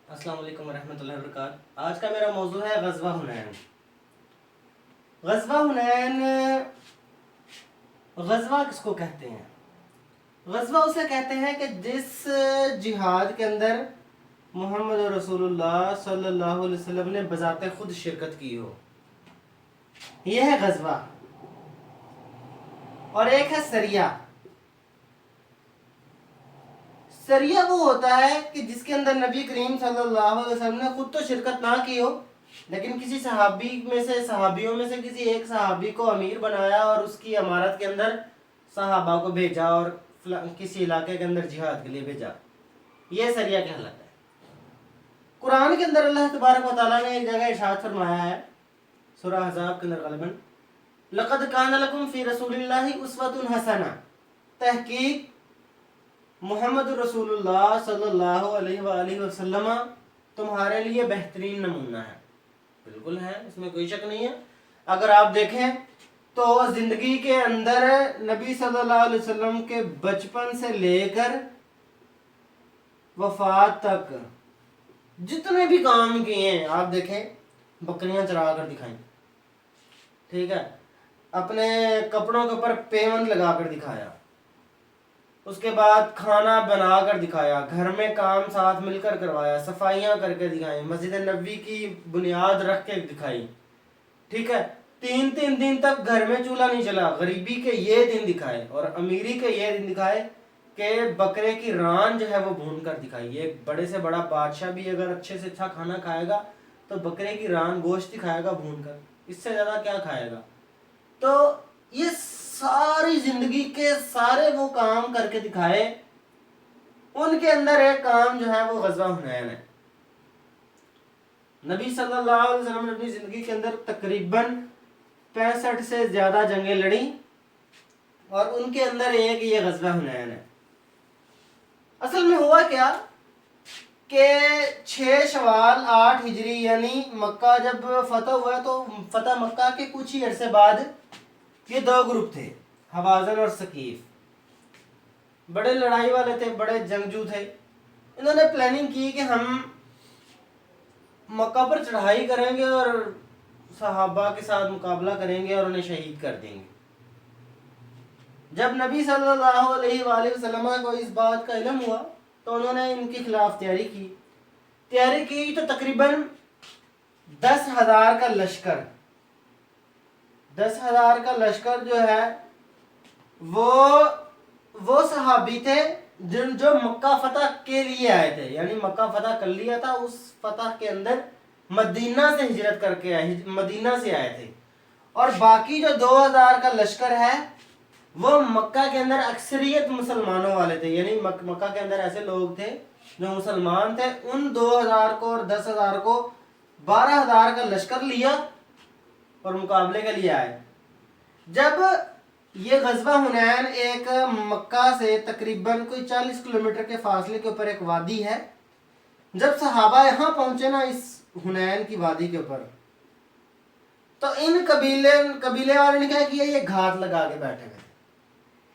السلام علیکم ورحمۃ اللہ وبرکاتہ۔ آج کا میرا موضوع ہے غزوہ حنین۔ غزوہ حنین، غزوہ کس کو کہتے ہیں؟ غزوہ اسے کہتے ہیں کہ جس جہاد کے اندر محمد رسول اللہ صلی اللہ علیہ وسلم نے بذات خود شرکت کی ہو، یہ ہے غزوہ۔ اور ایک ہے سریہ۔ سریہ وہ ہوتا ہے کہ جس کے اندر نبی کریم صلی اللہ علیہ وسلم نے خود تو شرکت نہ کی ہو، لیکن کسی صحابیوں میں سے کسی ایک صحابی کو امیر بنایا اور اس کی امارت کے اندر صحابہ کو بھیجا اور کسی علاقے کے اندر جہاد کے لیے بھیجا، یہ سریہ کہلاتا ہے۔ قرآن کے اندر اللہ تبارک و تعالیٰ نے ایک جگہ ارشاد فرمایا ہے، سورہ احزاب کے اندر غالباً، لَقَدْ كَانَ لَكُمْ فِي رَسُولِ اللَّهِ أُسْوَةٌ حَسَنَةٌ، تحقیق محمد رسول اللہ صلی اللہ علیہ وآلہ وسلم تمہارے لیے بہترین نمونہ ہے۔ بالکل ہے، اس میں کوئی شک نہیں ہے۔ اگر آپ دیکھیں تو زندگی کے اندر نبی صلی اللہ علیہ وسلم کے بچپن سے لے کر وفات تک جتنے بھی کام کیے ہیں، آپ دیکھیں، بکریاں چرا کر دکھائیں، ٹھیک ہے، اپنے کپڑوں کے اوپر پیوند لگا کر دکھایا، اس کے بعد کھانا بنا کر دکھایا، گھر میں کام ساتھ مل کر کروایا، صفائیاں کر کے دکھائیں، مسجد نبوی کی بنیاد رکھ کے دکھائی، ٹھیک ہے، 3 دن تک گھر میں چولہا نہیں چلا، غریبی کے یہ دن دکھائے اور امیری کے یہ دن دکھائے کہ بکرے کی ران جو ہے وہ بھون کر دکھائی۔ یہ بڑے سے بڑا بادشاہ بھی اگر اچھے سے اچھا کھانا کھائے گا تو بکرے کی ران گوشت دکھائے گا بھون کر، اس سے زیادہ کیا کھائے گا؟ تو یہ ساری زندگی کے سارے وہ کام کر کے دکھائے، ان کے اندر ایک کام جو ہے وہ غزوہ حنین ہے۔ نبی صلی اللہ علیہ وسلم نے اپنی زندگی کے اندر تقریباً 65 سے زیادہ جنگیں لڑیں، اور ان کے اندر ایک یہ غزوہ حنین ہے۔ اصل میں ہوا کیا کہ 6 شوال 8 ہجری یعنی مکہ جب فتح ہوا تو فتح مکہ کے کچھ ہی عرصے بعد یہ 2 گروپ تھے، حوازن اور ثقیف، بڑے لڑائی والے تھے، بڑے جنگجو تھے۔ انہوں نے پلاننگ کی کہ ہم مکہ پر چڑھائی کریں گے اور صحابہ کے ساتھ مقابلہ کریں گے اور انہیں شہید کر دیں گے۔ جب نبی صلی اللہ علیہ وآلہ وسلم کو اس بات کا علم ہوا تو انہوں نے ان کے خلاف تیاری کی تو تقریباً 10,000 کا لشکر، 10,000 کا لشکر جو ہے وہ صحابی تھے جو مکہ فتح کے لیے آئے تھے، یعنی مکہ فتح کر لیا تھا، اس فتح کے اندر مدینہ سے ہجرت کر کے مدینہ سے آئے تھے، اور باقی جو 2,000 کا لشکر ہے وہ مکہ کے اندر اکثریت مسلمانوں والے تھے، یعنی مکہ کے اندر ایسے لوگ تھے جو مسلمان تھے، ان 2,000 کو اور 10,000 کو 12,000 کا لشکر لیا اور مقابلے کے لیے آئے۔ جب یہ غزوہ حنین ایک مکہ سے تقریباً کوئی 40 کلومیٹر کے فاصلے کے اوپر ایک وادی ہے، جب صحابہ یہاں پہنچے نا اس حنین کی وادی کے اوپر، تو ان قبیلے والے نے کیا کیا، یہ گھات لگا کے بیٹھے گئے۔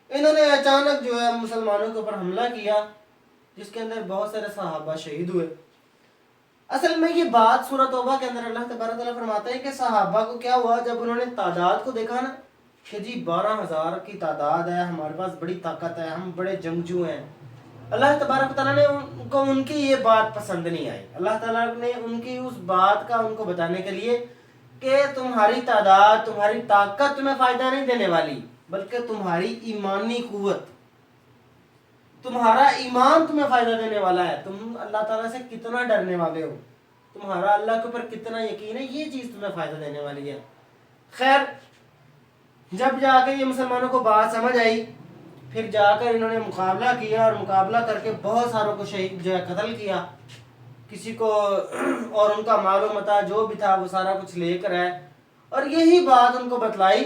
انہوں نے اچانک جو ہے مسلمانوں کے اوپر حملہ کیا، جس کے اندر بہت سارے صحابہ شہید ہوئے۔ اصل میں یہ بات سورہ توبہ کے اندر اللہ تبارک تعالیٰ فرماتا ہے کہ صحابہ کو کیا ہوا جب انہوں نے تعداد کو دیکھا نا کہ جی 12,000 کی تعداد ہے، ہمارے پاس بڑی طاقت ہے، ہم بڑے جنگجو ہیں۔ اللہ تبارک تعالیٰ نے ان کی یہ بات پسند نہیں آئی۔ اللہ تعالیٰ نے ان کی اس بات کا ان کو بتانے کے لیے کہ تمہاری تعداد، تمہاری طاقت تمہیں فائدہ نہیں دینے والی، بلکہ تمہاری ایمانی قوت، تمہارا ایمان تمہیں فائدہ دینے والا ہے، تم اللہ تعالیٰ سے کتنا ڈرنے والے ہو، تمہارا اللہ کے اوپر کتنا یقین ہے، یہ چیز تمہیں فائدہ دینے والی ہے۔ خیر، جب جا کے یہ مسلمانوں کو بات سمجھ آئی، پھر جا کر انہوں نے مقابلہ کیا، اور مقابلہ کر کے بہت ساروں کو شہید جو ہے قتل کیا، کسی کو، اور ان کا مال و متاع جو بھی تھا وہ سارا کچھ لے کر آئے، اور یہی بات ان کو بتلائی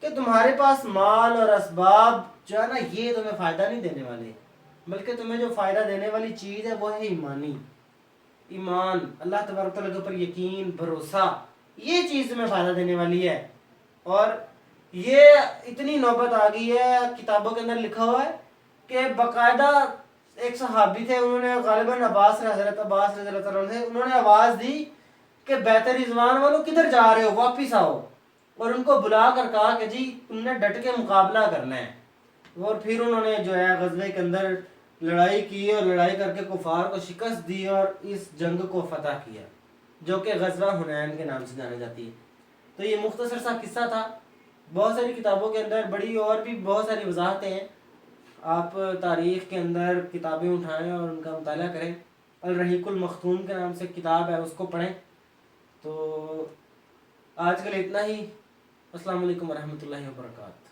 کہ تمہارے پاس مال اور اسباب جو ہے نا یہ تمہیں فائدہ نہیں دینے والے، بلکہ تمہیں جو فائدہ دینے والی چیز ہے وہ ہے ایمان، اللہ تبارک تعالیٰ کے اوپر یقین، بھروسہ، یہ چیز تمہیں فائدہ دینے والی ہے۔ اور یہ اتنی نوبت آ گئی ہے، کتابوں کے اندر لکھا ہوا ہے کہ باقاعدہ ایک صحابی تھے، انہوں نے غالباً حضرت عباس رضی اللہ تعالیٰ عنہ تھے، انہوں نے آواز دی کہ بیت رضوان والوں کدھر جا رہے ہو، واپس آؤ، اور ان کو بلا کر کہا کہ جی تم نے ڈٹ کے مقابلہ کرنا ہے. اور پھر انہوں نے جو ہے غزوے کے اندر لڑائی کی اور لڑائی کر کے کفار کو شکست دی اور اس جنگ کو فتح کیا، جو کہ غزوہ حنین کے نام سے جانا جاتی ہے. تو یہ مختصر سا قصہ تھا. بہت ساری کتابوں کے اندر بڑی اور بھی بہت ساری وضاحتیں ہیں. آپ تاریخ کے اندر کتابیں اٹھائیں اور ان کا مطالعہ کریں. الرحیق المختوم کے نام سے کتاب ہے، اس کو پڑھیں. تو آج کے لیے اتنا ہی. السلام علیکم ورحمۃ اللہ وبرکاتہ.